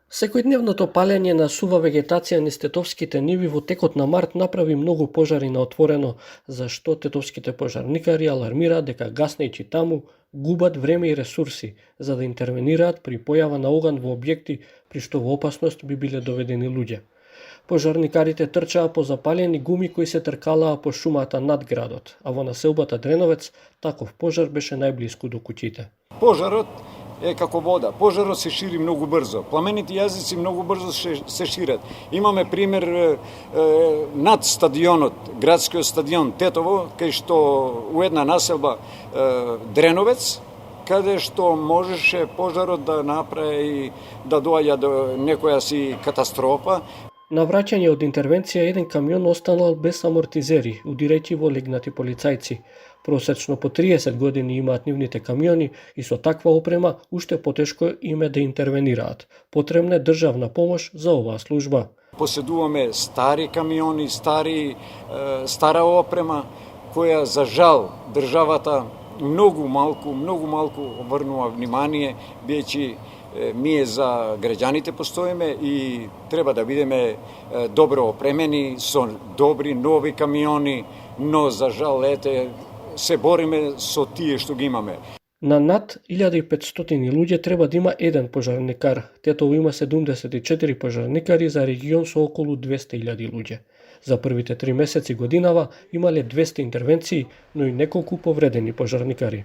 Секојдневното палење на сува вегетација низ тетовските ниви во текот на март направи многу пожари на отворено, за што тетовските пожарникари алармираат дека гаснејќи таму губат време и ресурси за да интервенираат при појава на оган во објекти при што во опасност би биле доведени луѓе. Пожарникарите трчаа по запалени гуми кои се тркалаа по шумата над градот, а во населбата Дреновец таков пожар беше најблиску до куќите. Пожарот е како вода. Пожарот се шири многу брзо. Пламените јазици многу брзо се шират. Имаме пример над стадионот, градскиот стадион Тетово, кај што у една населба Дреновец, каде што можеше пожарот да направи да доаѓа до некоја си катастрофа. На враќање од интервенција еден камион останал без амортизери, удирајќи во легнати полицајци. Просечно по 30 години имаат нивните камиони и со таква опрема уште потешко им е да интервенираат. Потребна е државна помош за оваа служба. Поседуваме стари камиони, стара опрема, која за жал државата многу малку обрнува внимание, биејќи ние за граѓаните постоиме и треба да бидеме добро опремени со добри нови камиони, но за жал се бориме со тие што ги имаме. На над 1500 луѓе треба да има еден пожарникар. Тетово има 74 пожарникари за регион со околу 200.000 луѓе. За првите 3 месеци годинава имале 200 интервенции, но и неколку повредени пожарникари.